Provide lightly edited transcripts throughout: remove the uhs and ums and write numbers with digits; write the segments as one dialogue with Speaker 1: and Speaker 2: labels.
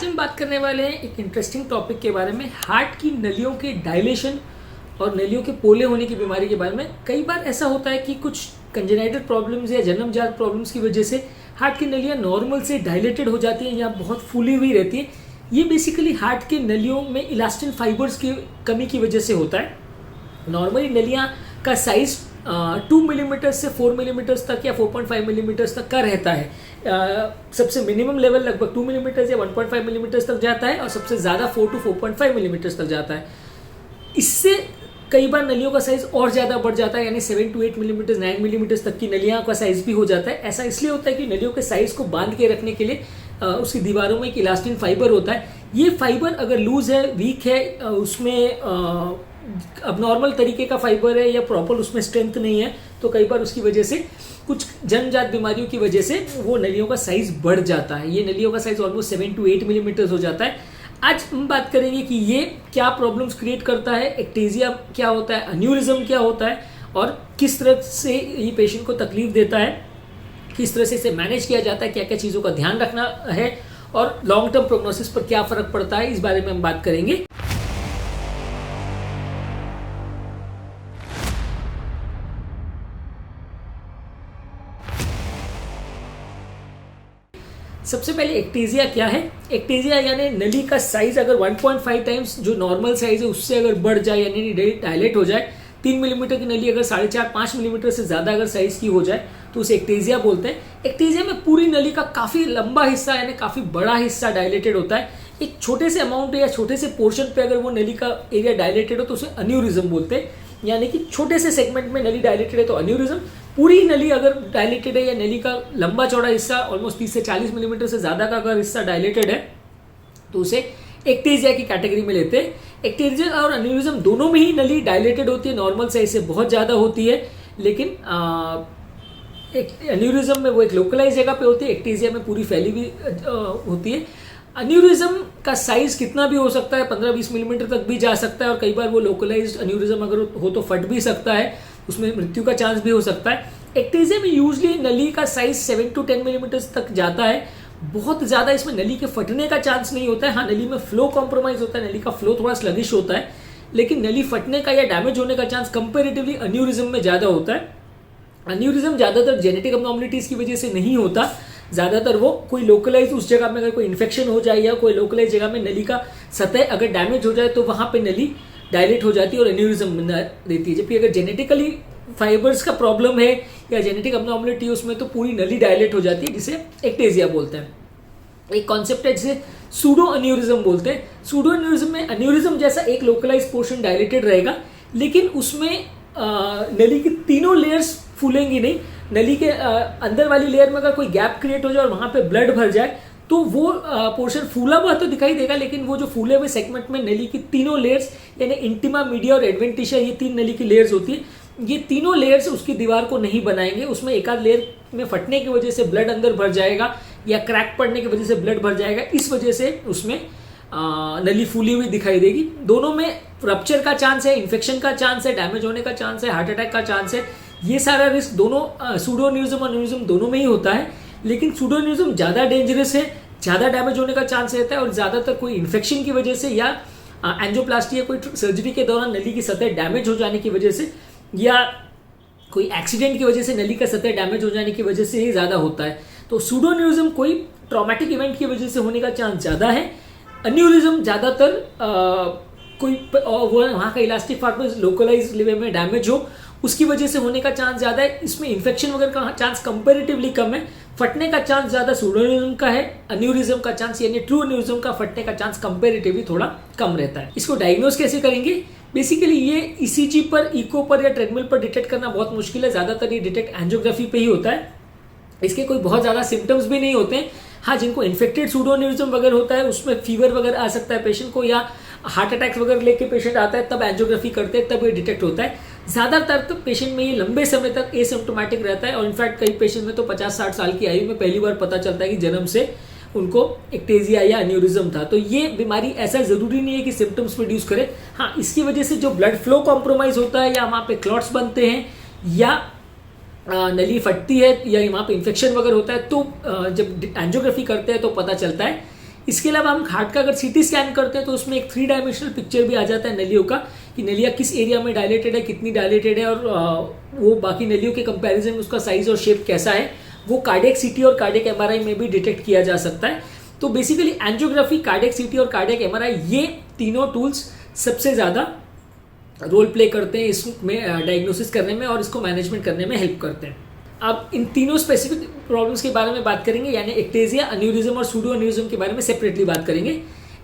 Speaker 1: आज हम बात करने वाले हैं एक इंटरेस्टिंग टॉपिक के बारे में, हार्ट की नलियों के डायलेशन और नलियों के पोले होने की बीमारी के बारे में। कई बार ऐसा होता है कि कुछ कंजेनाइटल प्रॉब्लम्स या जन्मजात प्रॉब्लम्स की वजह से हार्ट की नलियां नॉर्मल से डायलेटेड हो जाती हैं या बहुत फूली हुई रहती हैं। ये बेसिकली हार्ट के नलियों में इलास्टिन फाइबर्स की कमी की वजह से होता है। नॉर्मली नलियां का साइज 2 मिलीमीटर से 4 मिलीमीटर तक या 4.5 मिलीमीटर तक का रहता है। सबसे मिनिमम लेवल लगभग 2 मिलीमीटर या 1.5 मिलीमीटर तक जाता है और सबसे ज़्यादा 4 to 4.5 मिलीमीटर तक जाता है। इससे कई बार नलियों का साइज और ज़्यादा बढ़ जाता है, यानी 7 to 8 मिलीमीटर 9 मिलीमीटर तक की नलियों का साइज भी हो जाता है। ऐसा इसलिए होता है कि नलियों के साइज को बांध के रखने के लिए उसकी दीवारों में एक इलास्टिन फाइबर होता है। ये फाइबर अगर लूज है, वीक है, उसमें अब नॉर्मल तरीके का फाइबर है या प्रॉपर उसमें स्ट्रेंथ नहीं है, तो कई बार उसकी वजह से कुछ जन्मजात बीमारियों की वजह से वो नलियों का साइज बढ़ जाता है। ये नलियों का साइज ऑलमोस्ट 7 to 8 मिलीमीटर हो जाता है। आज हम बात करेंगे कि ये क्या प्रॉब्लम्स क्रिएट करता है, एक्टेजिया क्या होता है, एन्यूरिज्म क्या होता है और किस तरह से ये पेशेंट को तकलीफ देता है, किस तरह से इसे मैनेज किया जाता है, क्या क्या चीज़ों का ध्यान रखना है और लॉन्ग टर्म प्रोग्नोसिस पर क्या फ़र्क पड़ता है, इस बारे में हम बात करेंगे। सबसे पहले एक्टेजिया क्या है। एक्टेजिया यानी नली का साइज अगर 1.5 टाइम्स जो नॉर्मल साइज है उससे अगर बढ़ जाए, यानी डायलेट हो जाए। 3 मिलीमीटर की नली अगर 4.5-5 मिलीमीटर से ज़्यादा अगर साइज की हो जाए तो उसे एक्टेजिया बोलते हैं। एक्टेजिया में पूरी नली का काफ़ी लंबा हिस्सा यानी काफ़ी बड़ा हिस्सा डायलेटेड होता है। एक छोटे से अमाउंट या छोटे से पोर्शन पे अगर वो नली का एरिया डायलेटेड हो तो उसे एन्यूरिज्म बोलते हैं, यानी कि छोटे से सेगमेंट में नली डायलेटेड है तो एन्यूरिज्म। पूरी नली अगर डायलेटेड है या नली का लंबा चौड़ा हिस्सा ऑलमोस्ट 30 से 40 मिलीमीटर से ज़्यादा का अगर हिस्सा डायलेटेड है तो उसे एक्टेजिया की कैटेगरी में लेते हैं। एक्टेजिया और एन्यूरिज्म दोनों में ही नली डायलेटेड होती है, नॉर्मल साइज से बहुत ज़्यादा होती है, लेकिन एन्यूरिज्म में वो एक लोकलाइज जगह पे होती है, एक्टेजिया में पूरी फैली हुई होती है। एन्यूरिज्म का साइज कितना भी हो सकता है, 15-20 मिलीमीटर तक भी जा सकता है और कई बार वो लोकलाइज्ड एन्यूरिज्म अगर हो तो फट भी सकता है, उसमें मृत्यु का चांस भी हो सकता है। एक्टेजिया में यूजली नली का साइज 7 to 10 मिलीमीटर तक जाता है। बहुत ज़्यादा इसमें नली के फटने का चांस नहीं होता है। हाँ, नली में फ्लो कॉम्प्रोमाइज होता है, नली का फ्लो थोड़ा स्लगिश होता है, लेकिन नली फटने का या डैमेज होने का चांस कंपेरेटिवली एन्यूरिज्म में ज़्यादा होता है। एन्यूरिज्म ज़्यादातर जेनेटिक अबनॉर्मलिटीज़ की वजह से नहीं होता, ज़्यादातर वो कोई लोकलाइज उस जगह में अगर कोई इन्फेक्शन हो जाए या कोई लोकलाइज जगह में नली का सतह अगर डैमेज हो जाए तो वहाँ पे नली डायलेट हो जाती है और एन्यूरिज्म देती है। जबकि अगर जेनेटिकली फाइबर्स का प्रॉब्लम है या जेनेटिक अबनॉर्मलिटी है उसमें तो पूरी नली डायलेट हो जाती है, जिसे एक्टेजिया बोलते हैं। एक कॉन्सेप्ट है जिसे सूडो एन्यूरिज्म बोलते हैं। सूडो एन्यूरिज्म में एन्यूरिज्म जैसा एक लोकलाइज पोर्शन डायलेटेड रहेगा, लेकिन उसमें नली की तीनों लेयर्स फूलेंगी नहीं। नली के अंदर वाली लेयर में अगर कोई गैप क्रिएट हो जाए और वहाँ पे ब्लड भर जाए तो वो पोर्शन फूला हुआ तो दिखाई देगा, लेकिन वो जो फूले हुए सेगमेंट में नली की तीनों लेयर्स यानी इंटिमा, मीडिया और एडवेंटिशिया, ये 3 नली की लेयर्स होती है, ये तीनों लेयर्स उसकी दीवार को नहीं बनाएंगे। उसमें एक आध लेयर में फटने की वजह से ब्लड अंदर भर जाएगा या क्रैक पड़ने की वजह से ब्लड भर जाएगा, इस वजह से उसमें नली फूली हुई दिखाई देगी। दोनों में रप्चर का चांस है, इन्फेक्शन का चांस है, डैमेज होने का चांस है, हार्ट अटैक का चांस है। ये सारा रिस्क दोनों सूडो एन्यूरिज्म और एन्यूरिज्म दोनों में ही होता है, लेकिन सूडो एन्यूरिज्म ज़्यादा डेंजरस है, ज़्यादा डैमेज होने का चांस रहता है और ज़्यादातर कोई इन्फेक्शन की वजह से या एंजियोप्लास्टी या कोई सर्जरी के दौरान नली की सतह डैमेज हो जाने की वजह से या कोई एक्सीडेंट की वजह से नली का सतह डैमेज हो जाने की वजह से ही ज़्यादा होता है। तो सूडो एन्यूरिज्म कोई ट्रॉमेटिक इवेंट की वजह से होने का चांस ज़्यादा है। एन्यूरिज्म ज़्यादातर कोई वहाँ का इलास्टिक फाइबर लोकलाइज लेवल में डैमेज हो उसकी वजह से होने का चांस ज़्यादा है। इसमें इन्फेक्शन वगैरह का चांस कंपेरेटिवली कम है। फटने का चांस ज़्यादा सूडो एन्यूरिज्म का है, एन्यूरिज्म का चांस यानी ट्रू एन्यूरिज्म का फटने का चांस कंपेरेटिवली थोड़ा कम रहता है। इसको डायग्नोज कैसे करेंगे? बेसिकली ये ईसीजी पर, इको पर या ट्रेडमिल पर डिटेक्ट करना बहुत मुश्किल है। ज़्यादातर ये डिटेक्ट एंजियोग्राफी पे ही होता है। इसके कोई बहुत ज़्यादा सिम्टम्स भी नहीं होते हैं। हाँ, जिनको इन्फेक्टेड सूडो एन्यूरिज्म वगैरह होता है उसमें फीवर वगैरह आ सकता है पेशेंट को, या हार्ट अटैक्स वगैरह लेके पेशेंट आता है तब एंजियोग्राफी करते हैं, तब ये डिटेक्ट होता है। ज़्यादातर तो पेशेंट में ये लंबे समय तक एसिम्प्टोमेटिक रहता है और इनफैक्ट कई पेशेंट में तो 50-60 साल की आयु में पहली बार पता चलता है कि जन्म से उनको एक्टेजिया या एन्यूरिज्म था। तो ये बीमारी ऐसा ज़रूरी नहीं है कि सिम्टम्स प्रोड्यूस करे। हाँ, इसकी वजह से जो ब्लड फ्लो कॉम्प्रोमाइज़ होता है या वहाँ पे क्लॉट्स बनते हैं या नली फटती है या वहाँ पे इन्फेक्शन वगैरह होता है तो जब एंजियोग्राफी करते हैं तो पता चलता है। इसके अलावा हम हार्ट का अगर सीटी स्कैन करते हैं तो उसमें एक 3 डायमेंशनल पिक्चर भी आ जाता है नलियों का, कि नलियाँ किस एरिया में डायलेटेड है, कितनी डायलेटेड है, और वो बाकी नलियों के कंपैरिजन में उसका साइज और शेप कैसा है, वो कार्डियक सीटी और कार्डियक एमआरआई में भी डिटेक्ट किया जा सकता है। तो बेसिकली एंजियोग्राफी, कार्डियक सीटी और कार्डियक एमआरआई, ये तीनों टूल्स सबसे ज़्यादा रोल प्ले करते हैं इसमें डायग्नोसिस करने में और इसको मैनेजमेंट करने में हेल्प करते हैं। अब इन तीनों स्पेसिफिक प्रॉब्लम्स के बारे में बात करेंगे, यानी एक्टेजिया, अन्यूरिज्म और सूडो अन्यूरिज्म के बारे में सेपरेटली बात करेंगे।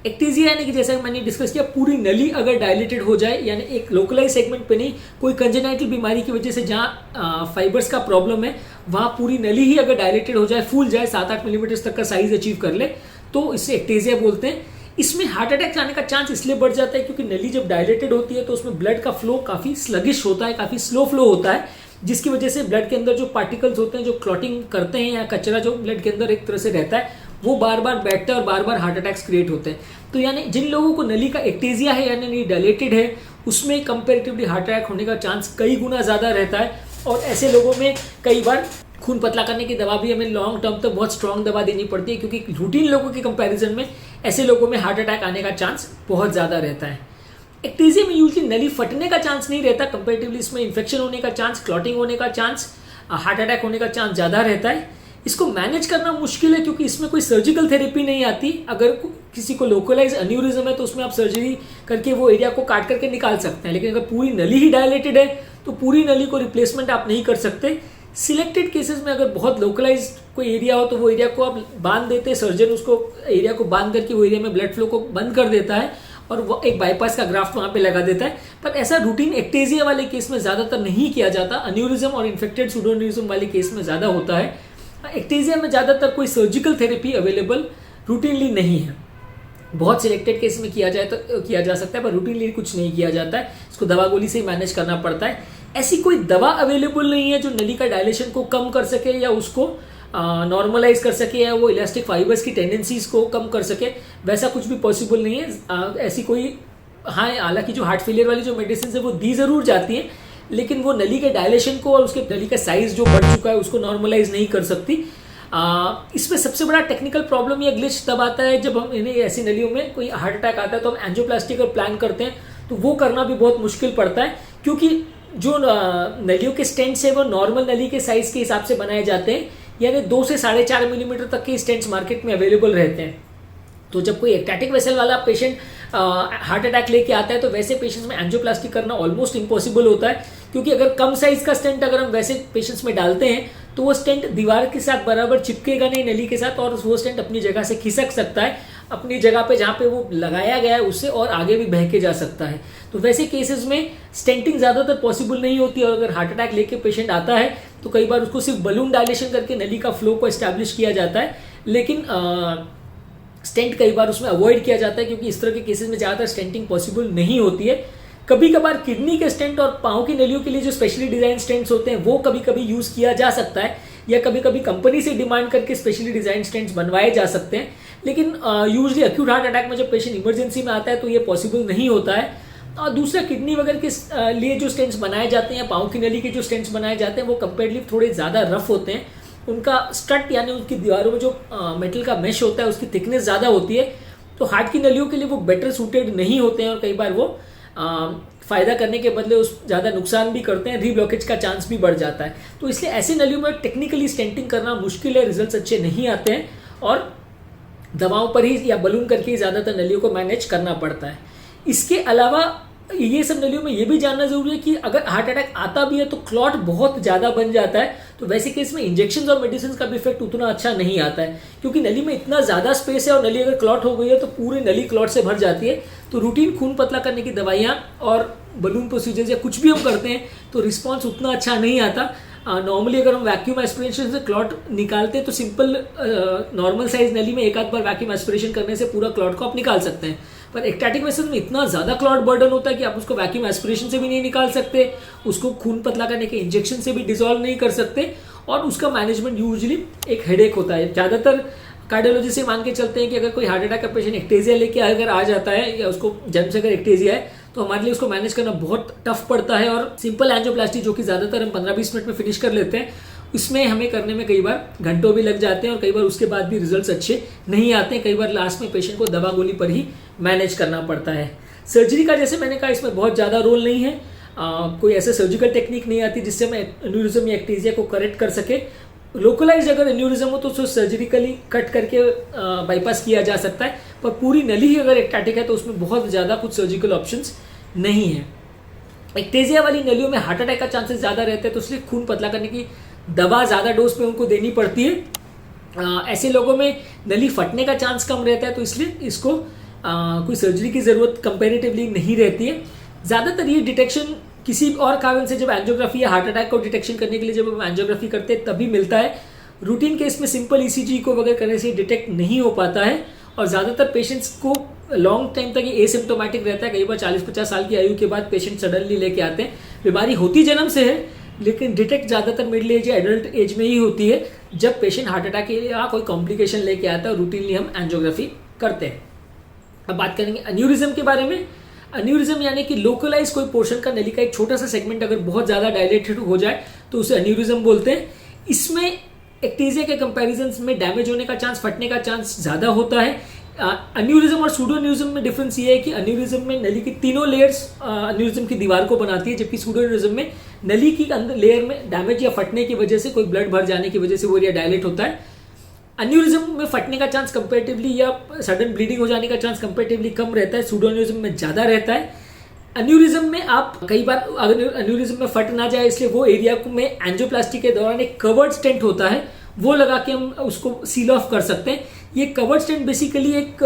Speaker 1: एक्टेजिया यानी कि जैसा मैंने डिस्कस किया, पूरी नली अगर डायलेटेड हो जाए, यानी एक लोकलाइज सेगमेंट पे नहीं, कोई कंजेनाइटल बीमारी की वजह से जहाँ फाइबर्स का प्रॉब्लम है वहाँ पूरी नली ही अगर डायलेटेड हो जाए, फूल जाए, 7-8 मिलीमीटर तक का साइज अचीव कर ले, तो इससे एक्टेजिया बोलते हैं। इसमें हार्ट अटैक आने का चांस इसलिए बढ़ जाता है क्योंकि नली जब डायलेटेड होती है तो उसमें ब्लड का फ्लो काफ़ी स्लगिश होता है, काफ़ी स्लो फ्लो होता है, जिसकी वजह से ब्लड के अंदर जो पार्टिकल्स होते हैं जो क्लॉटिंग करते हैं या कचरा जो ब्लड के अंदर एक तरह से रहता है वो बार बार बैठता है और बार बार हार्ट अटैक्स क्रिएट होते हैं। तो यानी जिन लोगों को नली का एक्टेजिया है यानी नली डायलेटेड है, उसमें कंपेरेटिवली हार्ट अटैक होने का चांस कई गुना ज़्यादा रहता है। और ऐसे लोगों में कई बार खून पतला करने की दवा भी हमें लॉन्ग टर्म तक बहुत स्ट्रॉन्ग दवा देनी पड़ती है, क्योंकि रूटीन लोगों के कंपैरिजन में ऐसे लोगों में हार्ट अटैक आने का चांस बहुत ज़्यादा रहता है। एक्टेजिया में यूजली नली फटने का चांस नहीं रहता, कंपेरेटिवली इसमें इन्फेक्शन होने का चांस, क्लॉटिंग होने का चांस, हार्ट अटैक होने का चांस ज़्यादा रहता है। इसको मैनेज करना मुश्किल है क्योंकि इसमें कोई सर्जिकल थेरेपी नहीं आती। अगर किसी को लोकलाइज अन्यूरिज्म है तो उसमें आप सर्जरी करके वो एरिया को काट करके निकाल सकते हैं, लेकिन अगर पूरी नली ही डायलेटेड है तो पूरी नली को रिप्लेसमेंट आप नहीं कर सकते। सिलेक्टेड केसेस में अगर बहुत लोकलाइज कोई एरिया हो तो वो एरिया को आप बांध देते हैं, सर्जन उसको एरिया को बांध करके वो एरिया में ब्लड फ्लो को बंद कर देता है और वो एक बाईपास का ग्राफ्ट वहाँ पे लगा देता है। पर ऐसा रूटीन एक्टेजिया वाले केस में ज़्यादातर नहीं किया जाता, अन्यूरिज्म और इन्फेक्टेड सूडो अन्यूरिज्म वाले केस में ज़्यादा होता है। एक्टेजिया में ज़्यादातर कोई सर्जिकल थेरेपी अवेलेबल रूटीनली नहीं है, बहुत सिलेक्टेड केस में किया जाए तो किया जा सकता है, पर रूटीनली कुछ नहीं किया जाता है, इसको दवा गोली से ही मैनेज करना पड़ता है। ऐसी कोई दवा अवेलेबल नहीं है जो नली का डायलेशन को कम कर सके या उसको नॉर्मलाइज कर सके या वो इलास्टिक फाइबर्स की टेंडेंसीज को कम कर सके, वैसा कुछ भी पॉसिबल नहीं है। ऐसी कोई, हाँ, हालांकि जो हार्ट फेलियर वाली जो मेडिसिन है वो दी ज़रूर जाती है, लेकिन वो नली के डायलेशन को और उसके नली का साइज जो बढ़ चुका है उसको नॉर्मलाइज नहीं कर सकती। इसमें सबसे बड़ा टेक्निकल प्रॉब्लम या ग्लिच तब आता है जब हम इन्हें ऐसी नलियों में कोई हार्ट अटैक आता है तो हम एंजियोप्लास्टी अगर प्लान करते हैं तो वो करना भी बहुत मुश्किल पड़ता है, क्योंकि जो नलियों के स्टेंट्स है वो नॉर्मल नली के साइज के हिसाब से बनाए जाते हैं, यानी 2 से 4.5 मिलीमीटर तक के स्टेंट्स मार्केट में अवेलेबल रहते हैं। तो जब कोई एक्टैटिक वेसल वाला पेशेंट हार्ट अटैक लेके आता है तो वैसे पेशेंट्स में एंजियोप्लास्टी करना ऑलमोस्ट इम्पॉसिबल होता है, क्योंकि अगर कम साइज का स्टेंट अगर हम वैसे पेशेंट्स में डालते हैं तो वो स्टेंट दीवार के साथ बराबर चिपकेगा नहीं नली के साथ, और वो स्टेंट अपनी जगह से खिसक सकता है, अपनी जगह पे जहाँ पे वो लगाया गया है उससे और आगे भी बह के जा सकता है। तो वैसे केसेस में स्टेंटिंग ज़्यादातर पॉसिबल नहीं होती, और अगर हार्ट अटैक लेके पेशेंट आता है तो कई बार उसको सिर्फ बलून डायलेशन करके नली का फ्लो को एस्टैब्लिश किया जाता है, लेकिन स्टेंट कई बार उसमें अवॉइड किया जाता है क्योंकि इस तरह के केसेस में ज़्यादातर स्टेंटिंग पॉसिबल नहीं होती है। कभी कभार किडनी के स्टेंट और पाँव की नलियों के लिए जो स्पेशली डिजाइन स्टेंट्स होते हैं वो कभी कभी यूज़ किया जा सकता है, या कभी कभी कंपनी से डिमांड करके स्पेशली डिजाइन स्टेंट्स बनवाए जा सकते हैं, लेकिन यूजली एक्यूट हार्ट अटैक में जब पेशेंट इमरजेंसी में आता है तो ये पॉसिबल नहीं होता है। और दूसरा, किडनी वगैरह के लिए जो स्टेंट्स बनाए जाते हैं, पाँव की नली के जो स्टेंट्स बनाए जाते हैं वो कंपेरेटिवली थोड़े ज़्यादा रफ होते हैं, उनका स्ट्रट यानी उनकी दीवारों में जो मेटल का मेश होता है उसकी थिकनेस ज़्यादा होती है, तो हार्ट की नलियों के लिए वो बेटर सूटेड नहीं होते हैं और कई बार वो फ़ायदा करने के बदले उस ज़्यादा नुकसान भी करते हैं, रीब्लॉकेज का चांस भी बढ़ जाता है। तो इसलिए ऐसे नलियों में टेक्निकली स्टेंटिंग करना मुश्किल है, रिजल्ट्स अच्छे नहीं आते हैं और दवाओं पर ही या बलून करके ही ज़्यादातर नलियों को मैनेज करना पड़ता है। इसके अलावा ये सब नलियों में ये भी जानना जरूरी है कि अगर हार्ट अटैक आता भी है तो क्लॉट बहुत ज़्यादा बन जाता है, तो वैसे केस में इंजेक्शन और मेडिसिन का भी इफेक्ट उतना अच्छा नहीं आता है, क्योंकि नली में इतना ज़्यादा स्पेस है और नली अगर क्लॉट हो गई है तो पूरी नली क्लॉट से भर जाती है। तो रूटीन खून पतला करने की दवाइयाँ और बलून प्रोसीजर्स या कुछ भी हम करते हैं तो रिस्पॉन्स उतना अच्छा नहीं आता। नॉर्मली अगर हम वैक्यूम एस्पिरेशन से क्लॉट निकालते हैं तो सिंपल नॉर्मल साइज नली में एक आध बार वैक्यूम एस्पिरेशन करने से पूरा क्लॉट को आप निकाल सकते हैं, पर एक्टैटिक वेसल में इतना ज़्यादा क्लॉट बर्डन होता है कि आप उसको वैक्यूम एस्पिरेशन से भी नहीं निकाल सकते, उसको खून पतला करने के इंजेक्शन से भी डिसॉल्व नहीं कर सकते, और उसका मैनेजमेंट यूजुअली एक हेडेक होता है। ज़्यादातर कार्डियोलॉजी से मान के चलते हैं कि अगर कोई हार्ट अटैक का पेशेंट एक्टेजिया लेके अगर आ जाता है या उसको जन्म से अगर एक्टेजिया है तो हमारे लिए उसको मैनेज करना बहुत टफ पड़ता है, और सिंपल एंजियोप्लास्टी जो कि ज़्यादातर हम 15-20 मिनट में फिनिश कर लेते हैं, उसमें हमें करने में कई बार घंटों भी लग जाते हैं और कई बार उसके बाद भी रिजल्ट्स अच्छे नहीं आते हैं। कई बार लास्ट में पेशेंट को दवा गोली पर ही मैनेज करना पड़ता है। सर्जरी का जैसे मैंने कहा इसमें बहुत ज़्यादा रोल नहीं है। कोई ऐसे सर्जिकल टेक्निक नहीं आती जिससे हम एन्यूरिज्म या एक्टीजिया को करेक्ट कर सके। लोकलाइज अगर एन्यूरिज्म हो तो उसको सर्जिकली कट करके बाईपास किया जा सकता है, पर पूरी नली ही अगर एक्टाटिक है तो उसमें बहुत ज़्यादा कुछ सर्जिकल ऑप्शंस नहीं है। एक्टेजिया वाली नलियों में हार्ट अटैक का चांसेस ज़्यादा रहते हैं, तो इसलिए खून पतला करने की दवा ज़्यादा डोज पे उनको देनी पड़ती है। ऐसे लोगों में नली फटने का चांस कम रहता है, तो इसलिए इसको कोई सर्जरी की ज़रूरत कंपेरेटिवली नहीं रहती है। ज़्यादातर ये डिटेक्शन किसी और कारण से, जब एंजियोग्राफी या हार्ट अटैक को डिटेक्शन करने के लिए जब हम एंजियोग्राफी करते हैं तभी मिलता है। रूटीन केस में सिंपल ईसीजी को वगैरह करने से डिटेक्ट नहीं हो पाता है, और ज़्यादातर पेशेंट्स को लॉन्ग टाइम तक ये एसिम्टोमेटिक रहता है। कई बार 40-50 साल की आयु के बाद पेशेंट सडनली लेके आते हैं। बीमारी होती जन्म से है, लेकिन डिटेक्ट ज़्यादातर मिडिल एज या एडल्ट एज में ही होती है, जब पेशेंट हार्ट अटैक या कोई कॉम्प्लिकेशन लेके आता है और रूटीनली हम एंजियोग्राफी करते हैं। अब बात करेंगे एन्यूरिज्म के बारे में। एन्यूरिज्म यानी कि लोकलाइज कोई पोर्शन का नली का एक छोटा सा सेगमेंट अगर बहुत ज़्यादा डायलेटेड हो जाए तो उसे एन्यूरिज्म बोलते हैं। इसमें एक्टीजिया के कंपैरिजन में डैमेज होने का चांस, फटने का चांस ज़्यादा होता है। एन्यूरिज्म और सूडो एन्यूरिज्म में डिफरेंस ये है कि एन्यूरिज्म में नली की तीनों लेयर्स एन्यूरिज्म की दीवार को बनाती है, जबकि सूडो एन्यूरिज्म में नली की अंदर लेयर में डैमेज या फटने की वजह से, कोई ब्लड भर जाने की वजह से वो एरिया डायलेट होता है। एन्यूरिज्म में फटने का चांस कंपेरेटिवली या सडन ब्लीडिंग हो जाने का चांस कंपेरेटिवली कम रहता है, सूडो एन्यूरिज्म में ज़्यादा रहता है। एन्यूरिज्म में आप कई बार अगर एन्यूरिज्म में फट ना जाए इसलिए वो एरिया में एंजियोप्लास्टी के दौरान एक कवर्ड स्टेंट होता है, वो लगा के हम उसको सील ऑफ कर सकते हैं। ये कवर्ड स्टेंट बेसिकली एक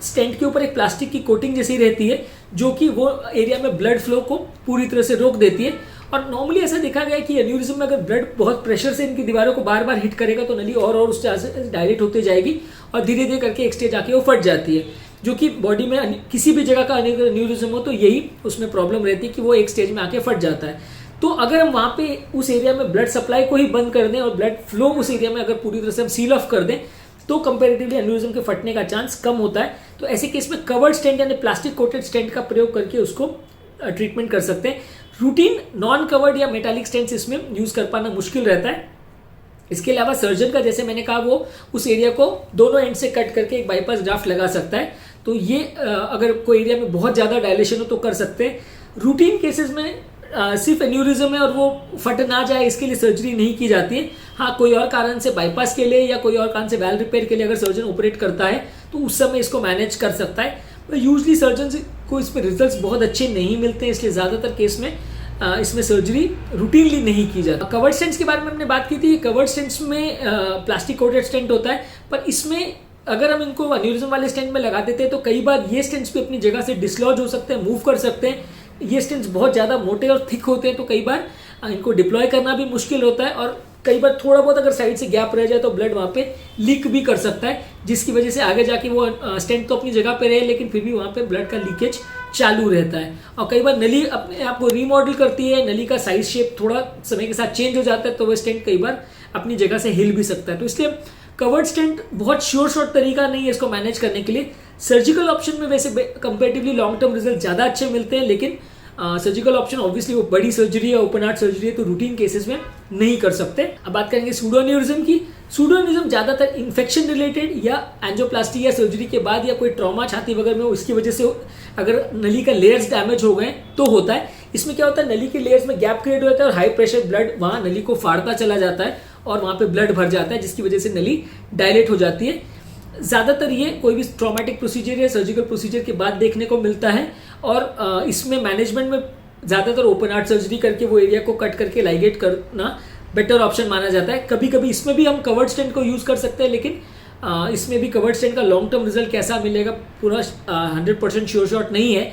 Speaker 1: स्टेंट के ऊपर एक प्लास्टिक की कोटिंग जैसी रहती है, जो कि वो एरिया में ब्लड फ्लो को पूरी तरह से रोक देती है। और नॉर्मली ऐसा देखा गया है कि एन्यूरिज्म में अगर ब्लड बहुत प्रेशर से इनकी दीवारों को बार बार हिट करेगा तो नली और उससे डायलेट होती जाएगी और धीरे धीरे करके एक स्टेज आके वो फट जाती है, जो कि बॉडी में किसी भी जगह का एन्यूरिज्म हो तो यही उसमें प्रॉब्लम रहती है कि वो एक स्टेज में आके फट जाता है। तो अगर हम वहाँ पे उस एरिया में ब्लड सप्लाई को ही बंद कर दें और ब्लड फ्लो उस एरिया में अगर पूरी तरह से हम सील ऑफ कर दें तो कंपैरेटिवली एन्यूरिज्म के फटने का चांस कम होता है। तो ऐसे केस में कवर्ड स्टेंट यानी प्लास्टिक कोटेड स्टेंट का प्रयोग करके उसको ट्रीटमेंट कर सकते हैं। रूटीन नॉन कवर्ड या मेटालिक स्टेंट्स इसमें यूज कर पाना मुश्किल रहता है। इसके अलावा सर्जन का, जैसे मैंने कहा, वो उस एरिया को दोनों एंड से कट करके एक बाईपास ग्राफ्ट लगा सकता है। तो ये अगर कोई एरिया में बहुत ज़्यादा डायलेशन हो तो कर सकते हैं। रूटीन केसेस में सिर्फ एन्यूरिज्म है और वो फट ना जाए इसके लिए सर्जरी नहीं की जाती है। हाँ, कोई और कारण से बाईपास के लिए या कोई और कारण से वैल्व रिपेयर के लिए अगर सर्जन ऑपरेट करता है तो उस समय इसको मैनेज कर सकता है। यूजली सर्जन को इसमें रिजल्ट्स बहुत अच्छे नहीं मिलते हैं, इसलिए ज़्यादातर केस में इसमें सर्जरी रूटीनली नहीं की जाती। कवर्ड स्टेंट्स के बारे में हमने बात की थी। कवर्ड स्टेंट्स में प्लास्टिक कोटेड स्टेंट होता है, पर इसमें अगर हम इनको एन्यूरिज्म वाले स्टेंट में लगा देते हैं तो कई बार ये स्टेंट्स भी अपनी जगह से डिसलॉज हो सकते हैं, मूव कर सकते हैं। ये स्टेंट्स बहुत ज़्यादा मोटे और थिक होते हैं, तो कई बार इनको डिप्लॉय करना भी मुश्किल होता है, और कई बार थोड़ा बहुत अगर साइड से गैप रह जाए तो ब्लड वहाँ पे लीक भी कर सकता है, जिसकी वजह से आगे जाके वो स्टेंट तो अपनी जगह पे रहे लेकिन फिर भी वहाँ पे ब्लड का लीकेज चालू रहता है। और कई बार नली अपने आप को रीमॉडल करती है, नली का साइज शेप थोड़ा समय के साथ चेंज हो जाता है, तो वो स्टेंट कई बार अपनी जगह से हिल भी सकता है। तो इसलिए कवर्ड स्टेंट बहुत श्योर तरीका नहीं है इसको मैनेज करने के लिए। सर्जिकल ऑप्शन में वैसे कंपेरेटिवली लॉन्ग टर्म रिजल्ट ज़्यादा अच्छे मिलते हैं, लेकिन सर्जिकल ऑप्शन ऑब्वियसली वो बड़ी सर्जरी है, ओपन हार्ट सर्जरी है, तो रूटीन केसेस में नहीं कर सकते। अब बात करेंगे सूडो एन्यूरिज्म की। सूडो एन्यूरिज्म ज़्यादातर इन्फेक्शन रिलेटेड या एंजियोप्लास्टी या सर्जरी के बाद या कोई ट्रॉमा छाती वगैरह में उसकी वजह से अगर नली का लेयर्स डैमेज हो गए तो होता है। इसमें क्या होता है, नली के लेयर्स में गैप क्रिएट होता है और हाई प्रेशर ब्लड वहाँ नली को फाड़ता चला जाता है और वहाँ पे ब्लड भर जाता है, जिसकी वजह से नली डायलेट हो जाती है। ज़्यादातर ये कोई भी ट्रॉमेटिक प्रोसीजर या सर्जिकल प्रोसीजर के बाद देखने को मिलता है, और इसमें मैनेजमेंट में ज़्यादातर ओपन हार्ट सर्जरी करके वो एरिया को कट करके लाइगेट करना बेटर ऑप्शन माना जाता है। कभी कभी इसमें भी हम कवर्ड स्टेंट को यूज़ कर सकते हैं, लेकिन इसमें भी कवर्ड स्टेंट का लॉन्ग टर्म रिजल्ट कैसा मिलेगा पूरा 100% श्योर शॉट नहीं है।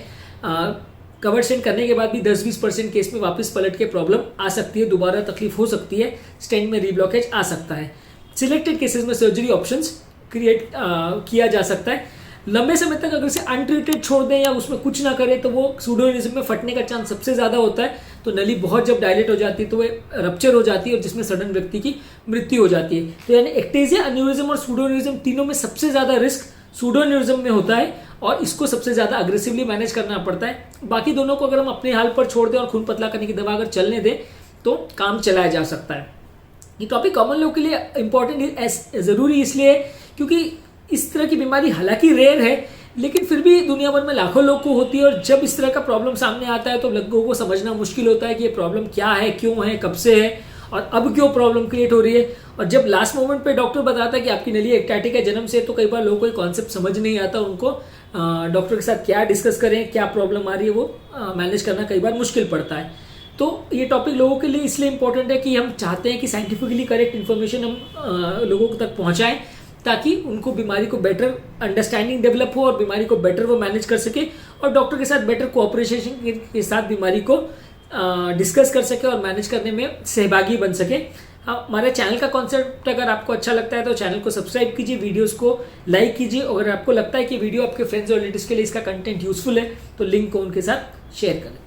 Speaker 1: कवर्ड स्टेंट करने के बाद भी 10-20% केस में वापस पलट के प्रॉब्लम आ सकती है, दोबारा तकलीफ हो सकती है, स्टेंट में रीब्लॉकेज आ सकता है। सिलेक्टेड केसेस में सर्जरी ऑप्शंस क्रिएट किया जा सकता है। लंबे समय तक अगर इसे अनट्रीटेड छोड़ दें या उसमें कुछ ना करें तो वो सूडो एन्यूरिज्म में फटने का चांस सबसे ज़्यादा होता है। तो नली बहुत जब डायलेट हो जाती है तो वो रप्चर हो जाती है और जिसमें सडन व्यक्ति की मृत्यु हो जाती है। तो यानी एक्टेजिया एन्यूरिज्म और सूडो एन्यूरिज्म तीनों में सबसे ज़्यादा रिस्क सूडो एन्यूरिज्म में होता है और इसको सबसे ज़्यादा अग्रेसिवली मैनेज करना पड़ता है। बाकी दोनों को अगर हम अपने हाल पर छोड़ दें और खून पतला करने की दवा अगर चलने दें तो काम चलाया जा सकता है। ये टॉपिक कॉमन लोग के लिए इम्पोर्टेंट ज़रूरी इसलिए है क्योंकि इस तरह की बीमारी हालांकि रेयर है, लेकिन फिर भी दुनिया भर में लाखों लोग को होती है, और जब इस तरह का प्रॉब्लम सामने आता है तो लोगों को समझना मुश्किल होता है कि ये प्रॉब्लम क्या है, क्यों है, कब से है और अब क्यों प्रॉब्लम क्रिएट हो रही है। और जब लास्ट मोमेंट पे डॉक्टर बताता है कि आपकी नली एक्टैटिक है जन्म से, तो कई बार लोगों को ये कॉन्सेप्ट समझ नहीं आता, उनको डॉक्टर के साथ क्या डिस्कस करें, क्या प्रॉब्लम आ रही है, वो मैनेज करना कई बार मुश्किल पड़ता है। तो ये टॉपिक लोगों के लिए इसलिए इम्पोर्टेंट है कि हम चाहते हैं कि साइंटिफिकली करेक्ट इन्फॉर्मेशन हम लोगों तक पहुंचाएं, ताकि उनको बीमारी को बेटर अंडरस्टैंडिंग डेवलप हो और बीमारी को बेटर वो मैनेज कर सके, और डॉक्टर के साथ बेटर कोऑपरेशन के साथ बीमारी को डिस्कस कर सके और मैनेज करने में सहभागी बन सके। हमारे चैनल का कॉन्सेप्ट अगर आपको अच्छा लगता है तो चैनल को सब्सक्राइब कीजिए, वीडियोस को लाइक कीजिए, और अगर आपको लगता है कि वीडियो आपके फ्रेंड्स और रिलेटिव्स के लिए इसका कंटेंट यूजफुल है तो लिंक को उनके साथ शेयर करें।